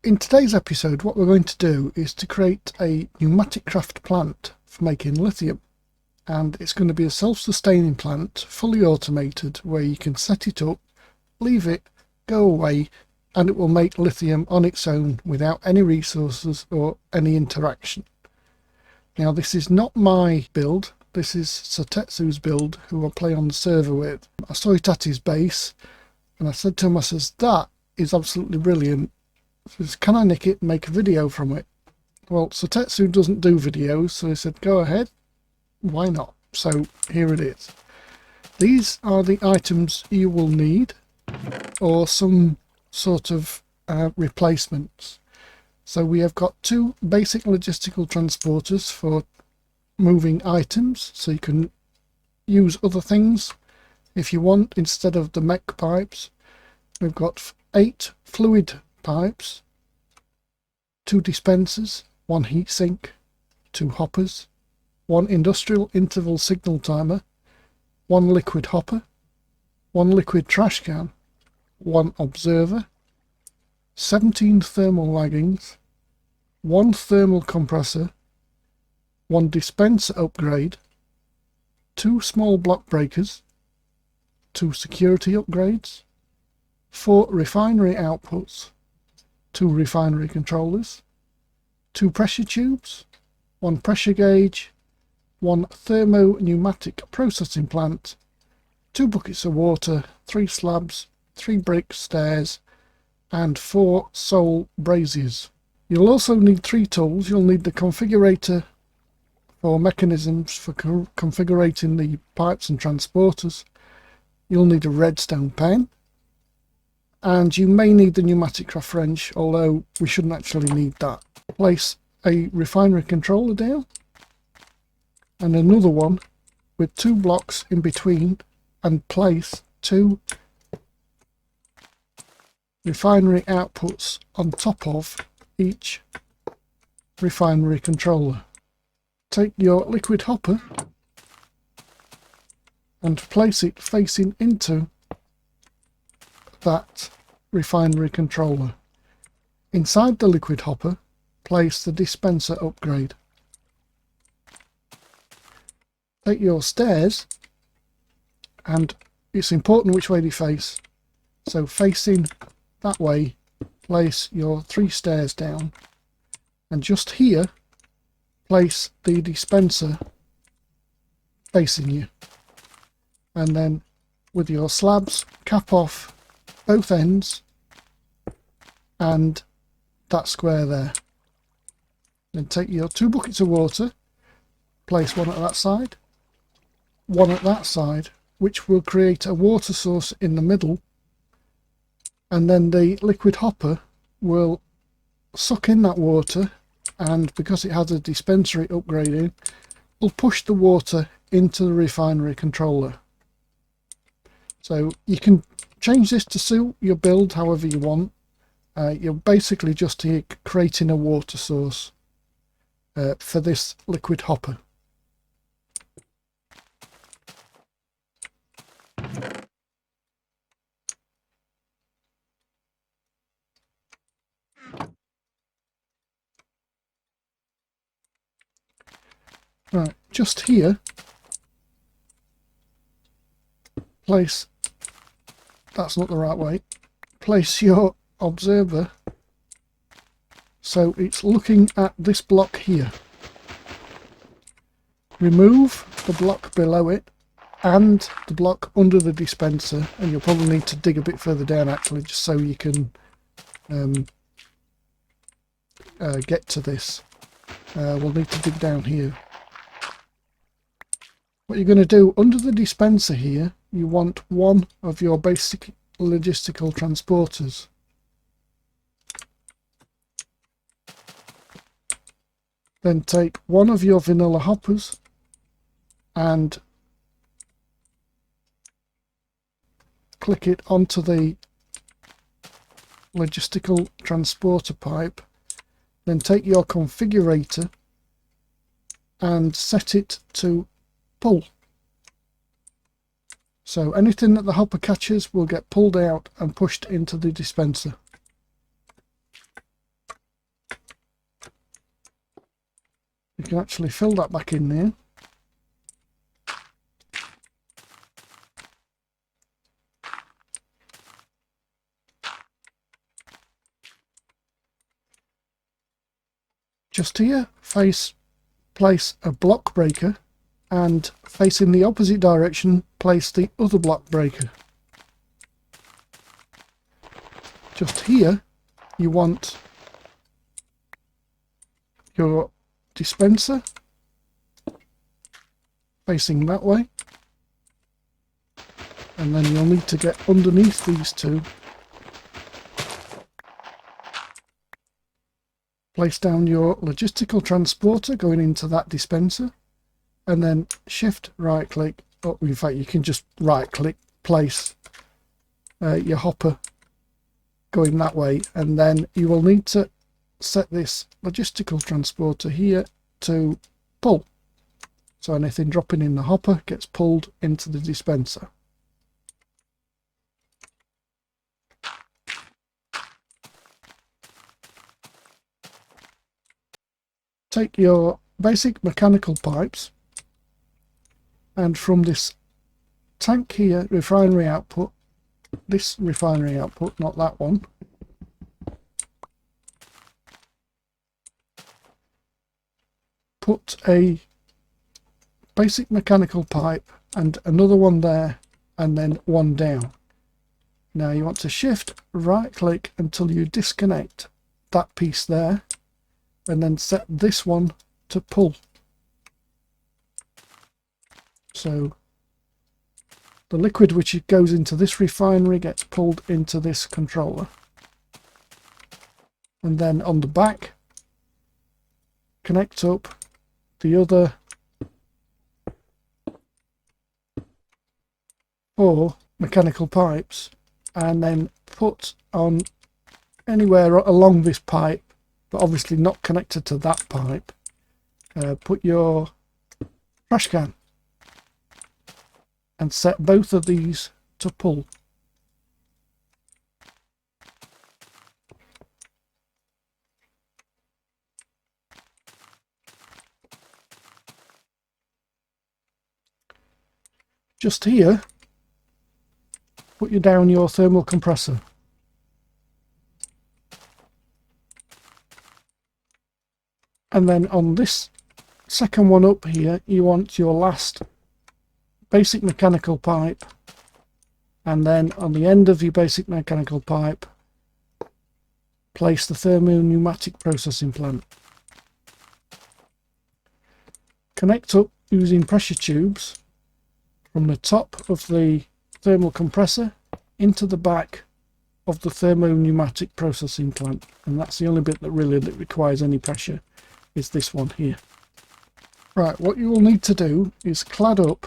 in today's episode, what we're going to do is to create a Pneumaticraft plant for making lithium. And it's going to be a self-sustaining plant, fully automated, where you can set it up, leave it, go away, and it will make lithium on its own without any resources or any interaction. Now, this is not my build. This is Sotetsu's build, who I play on the server with. I saw it at his base, and I said to him, I says, that is absolutely brilliant. I says, can I nick it and make a video from it? Well, Sotetsu doesn't do videos, so he said, go ahead. Why not? So here it is. These are the items you will need, or some sort of replacements. So we have got two basic logistical transporters for moving items, so you can use other things if you want instead of the mech pipes. We've got 8 fluid pipes, 2 dispensers, 1 heatsink, 2 hoppers, 1 industrial interval signal timer, 1 liquid hopper, 1 liquid trash can, 1 observer, 17 thermal laggings, 1 thermal compressor, 1 dispenser upgrade, 2 small block breakers, 2 security upgrades, 4 refinery outputs, 2 refinery controllers, 2 pressure tubes, 1 pressure gauge, 1 thermo-pneumatic processing plant, 2 buckets of water, 3 slabs, 3 brick stairs, and 4 sole braziers. You'll also need 3 tools. You'll need the configurator for mechanisms for configuring the pipes and transporters. You'll need a redstone pen, and you may need the Pneumaticraft wrench, although we shouldn't actually need that. Place a refinery controller down, and another one with 2 blocks in between, and place 2 refinery outputs on top of each refinery controller. Take your liquid hopper and place it facing into that refinery controller. Inside the liquid hopper, place the dispenser upgrade. Take your stairs, and it's important which way they face. So facing that way, place your 3 stairs down, and just here, place the dispenser facing you. And then with your slabs, cap off both ends and that square there. Then take your 2 buckets of water, place one at that side, one at that side, which will create a water source in the middle, and then the liquid hopper will suck in that water, and because it has a dispensary upgrading, will push the water into the refinery controller. So you can change this to suit your build however you want. You're basically just here creating a water source for this liquid hopper. Right, just here, place, that's not the right way, place your observer so it's looking at this block here. Remove the block below it and the block under the dispenser, and you'll probably need to dig a bit further down actually, just so you can get to this. We'll need to dig down here. What you're going to do under the dispenser here, you want 1 of your basic logistical transporters. Then take 1 of your vanilla hoppers and click it onto the logistical transporter pipe. Then take your configurator and set it to pull. So anything that the hopper catches will get pulled out and pushed into the dispenser. can actually fill that back in there. Just here, place a block breaker, and facing the opposite direction, place the other block breaker. Just here, you want your dispenser facing that way, and then you'll need to get underneath these two. Place down your logistical transporter going into that dispenser, and then shift right click, oh, in fact you can just right click, place your hopper going that way, and then you will need to set this logistical transporter here to pull. So anything dropping in the hopper gets pulled into the dispenser. Take your basic mechanical pipes, and from this tank here, refinery output, this refinery output, not that one, put a basic mechanical pipe and another one there, and then one down. Now you want to shift right click until you disconnect that piece there, and then set this one to pull. So the liquid which goes into this refinery gets pulled into this controller. And then on the back, connect up the other 4 mechanical pipes, and then put on anywhere along this pipe, but obviously not connected to that pipe, put your trash can and set both of these to pull. Just here, put you down your thermal compressor. And then on this second one up here, you want your last basic mechanical pipe, and then on the end of your basic mechanical pipe, place the thermo-pneumatic processing plant. Connect up using pressure tubes from the top of the thermal compressor into the back of the thermo-pneumatic processing plant, and that's the only bit that requires any pressure, is this one here. Right, what you will need to do is clad up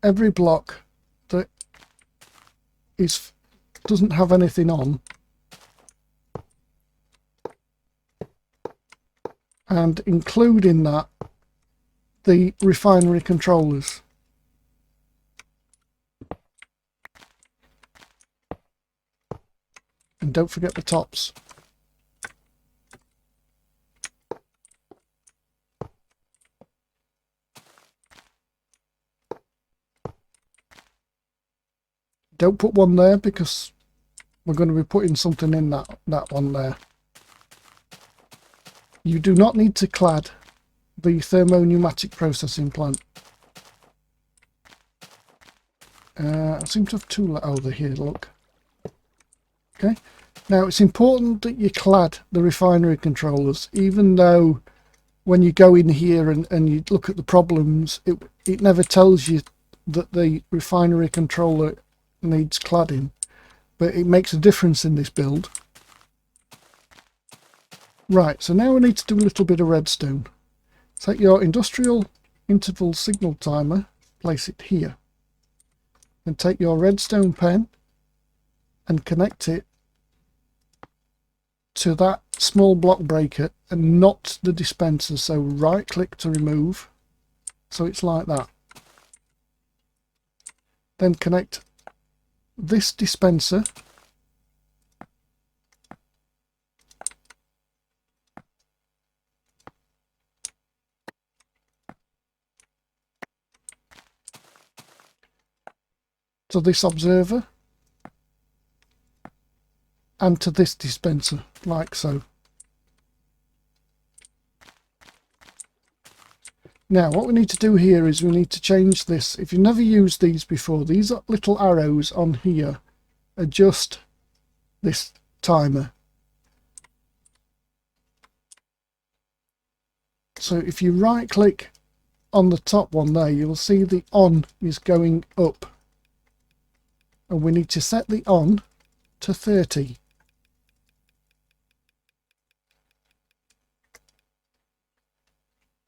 every block that doesn't have anything on, and include in that the refinery controllers. And don't forget the tops. Don't put one there because we're going to be putting something in that one there. You do not need to clad the thermo-pneumatic processing plant. I seem to have two over here, look. Okay, now it's important that you clad the refinery controllers, even though when you go in here and you look at the problems, it never tells you that the refinery controller needs cladding, but it makes a difference in this build. Right, so now we need to do a little bit of redstone. Take your industrial interval signal timer, place it here, and take your redstone pen and connect it to that small block breaker and not the dispenser. So right click to remove, so it's like that. Then connect this dispenser to this observer and to this dispenser, like so. Now what we need to do here is we need to change this. If you've never used these before, these little arrows on here adjust this timer. So if you right click on the top one there, you'll see the on is going up, and we need to set the on to 30.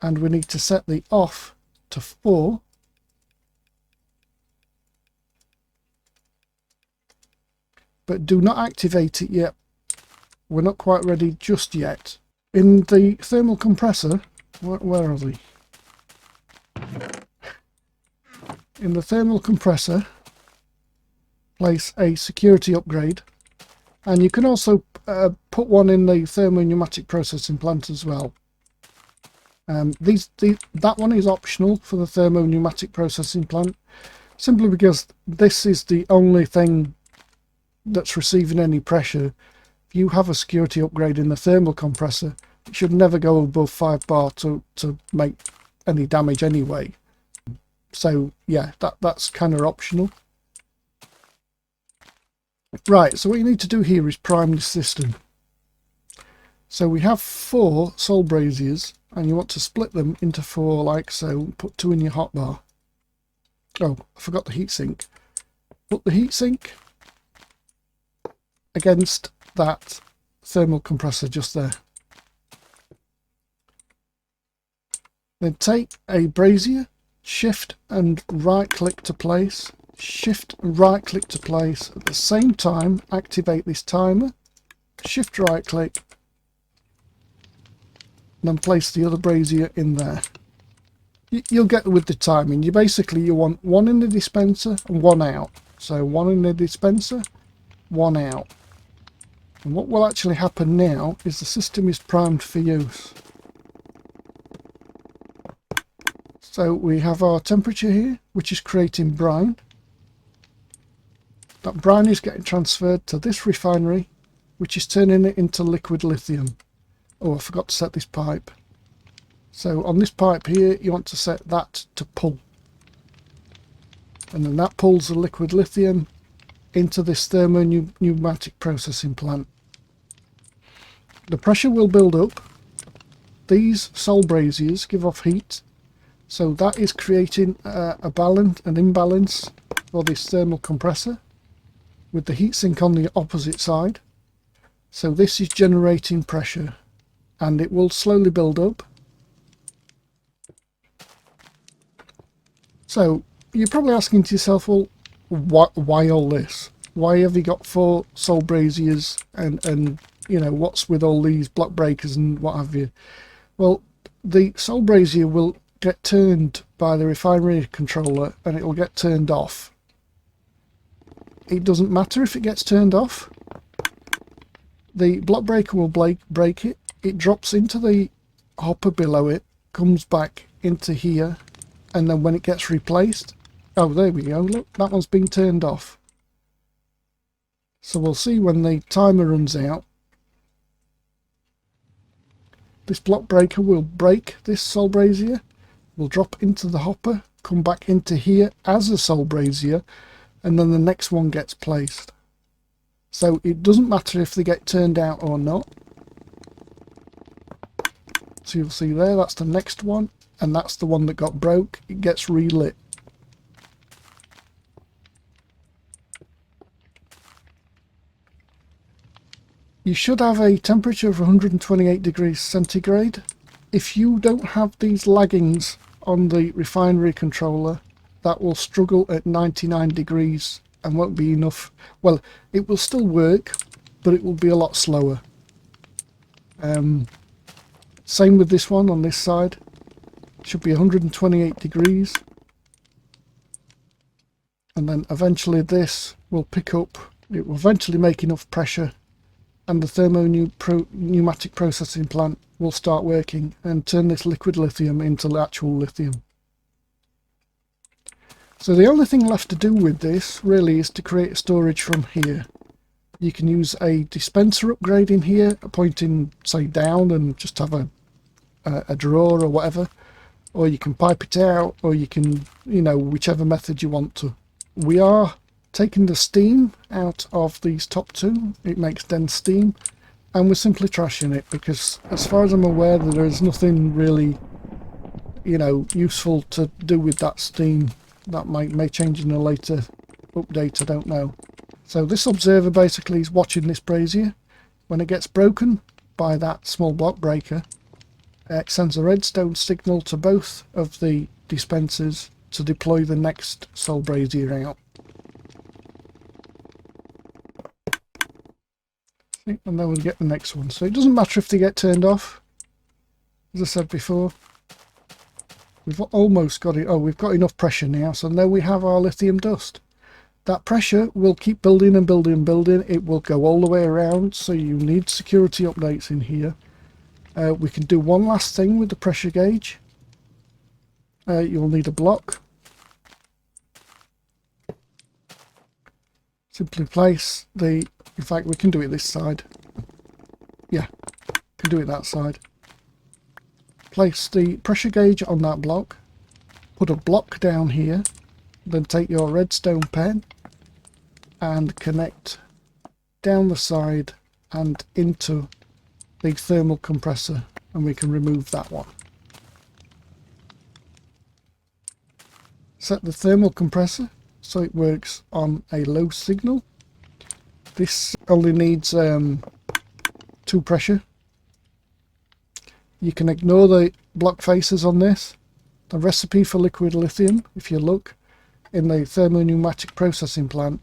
And we need to set the off to 4. But do not activate it yet. We're not quite ready just yet. In the thermal compressor, where are they? In the thermal compressor, place a security upgrade. And you can also put one in the thermo-pneumatic processing plant as well. That one is optional for the thermo-pneumatic processing plant, simply because this is the only thing that's receiving any pressure. If you have a security upgrade in the thermal compressor, it should never go above 5 bar to make any damage anyway. So yeah, that's kind of optional. Right, so what you need to do here is prime the system. So we have 4 sole braziers, and you want to split them into 4 like so. Put 2 in your hotbar. Oh, I forgot the heatsink. Put the heatsink against that thermal compressor just there. Then take a brazier, shift and right click to place, shift and right click to place. At the same time, activate this timer, shift right click, and then place the other brazier in there. You'll get with the timing. You want 1 in the dispenser and 1 out. So 1 in the dispenser, 1 out. And what will actually happen now is the system is primed for use. So we have our temperature here, which is creating brine. That brine is getting transferred to this refinery, which is turning it into liquid lithium. Oh, I forgot to set this pipe. So on this pipe here, you want to set that to pull. And then that pulls the liquid lithium into this thermo-pneumatic processing plant. The pressure will build up. These sole braziers give off heat. So that is creating an imbalance for this thermal compressor with the heatsink on the opposite side. So this is generating pressure, and it will slowly build up. So you're probably asking to yourself, well, why all this? Why have you got 4 sole braziers and you know, what's with all these block breakers and what have you? Well, the sole brazier will get turned by the refinery controller and it will get turned off. It doesn't matter if it gets turned off. The block breaker will break it. It drops into the hopper below it, comes back into here, and then when it gets replaced, oh, there we go, look, that one's been turned off. So we'll see when the timer runs out, this block breaker will break this sole brazier, will drop into the hopper, come back into here as a sole brazier, and then the next one gets placed. So it doesn't matter if they get turned out or not. So you'll see there, that's the next one, and that's the one that got broke. It gets relit. You should have a temperature of 128 degrees centigrade. If you don't have these laggings on the refinery controller, that will struggle at 99 degrees and won't be enough. Well, it will still work, but it will be a lot slower. Same with this one on this side. It should be 128 degrees. And then eventually this will pick up. It will eventually make enough pressure, and the thermo-pneumatic processing plant will start working and turn this liquid lithium into actual lithium. So the only thing left to do with this really is to create a storage from here. You can use a dispenser upgrade in here, pointing say down, and just have a drawer or whatever, or you can pipe it out, or you can, you know, whichever method you want to. We are taking the steam out of these top two. It makes dense steam, and we're simply trashing it because as far as I'm aware there is nothing really, you know, useful to do with that steam. That may change in a later update, I don't know. So this observer basically is watching this brazier. When it gets broken by that small block breaker, it sends a redstone signal to both of the dispensers to deploy the next soul brazier out. And then we'll get the next one. So it doesn't matter if they get turned off. As I said before, we've almost got it. Oh, we've got enough pressure now, so now we have our lithium dust. That pressure will keep building and building and building. It will go all the way around, so you need security updates in here. We can do one last thing with the pressure gauge. You'll need a block. Simply place the... In fact, we can do it this side. Yeah, can do it that side. Place the pressure gauge on that block. Put a block down here. Then take your redstone pen and connect down the side and into the thermal compressor, and we can remove that one. Set the thermal compressor so it works on a low signal. This only needs 2 pressure. You can ignore the block faces on this. The recipe for liquid lithium, if you look in the thermopneumatic processing plant,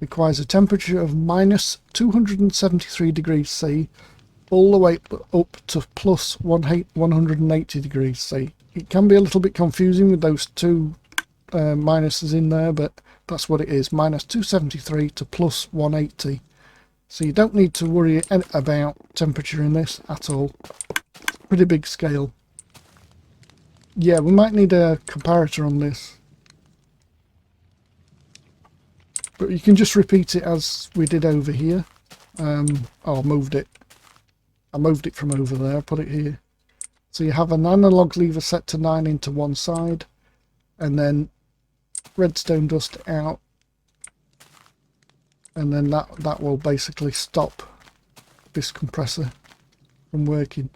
requires a temperature of minus 273 degrees C all the way up to plus 180 degrees C. It can be a little bit confusing with those two minuses in there, but that's what it is, minus 273 to plus 180. So you don't need to worry about temperature in this at all. Pretty big scale. Yeah, we might need a comparator on this, but you can just repeat it as we did over here. Oh, I moved it. I moved it from over there, put it here. So you have an analog lever set to 9 into one side, and then redstone dust out, and then that will basically stop this compressor from working.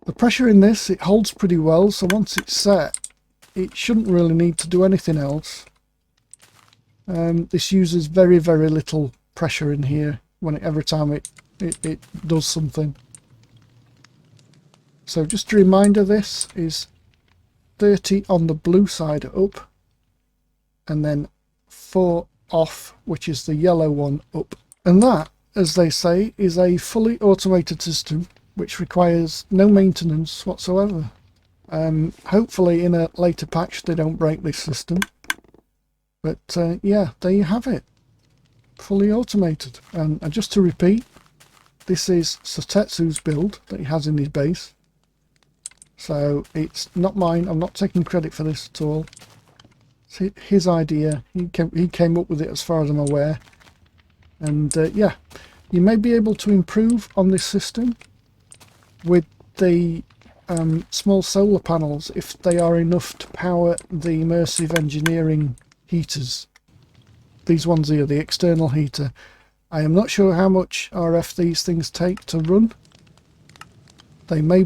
The pressure in this, it holds pretty well, so once it's set, it shouldn't really need to do anything else. This uses very, very little pressure in here every time it does something. So just a reminder, this is 30 on the blue side up, and then 4 off, which is the yellow one up. And that, as they say, is a fully automated system which requires no maintenance whatsoever. Hopefully in a later patch they don't break this system. But yeah, there you have it. Fully automated. And just to repeat, this is Sotetsu's build that he has in his base. So it's not mine. I'm not taking credit for this at all. It's his idea. He came up with it as far as I'm aware. And yeah, you may be able to improve on this system with the small solar panels if they are enough to power the immersive engineering heaters. These ones here, the external heater. I am not sure how much RF these things take to run. They may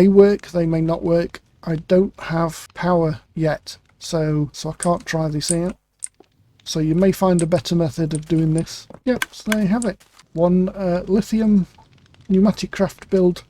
work, they may not work. I don't have power yet, so I can't try this out. So you may find a better method of doing this. Yep, so there you have it. One lithium Pneumaticraft build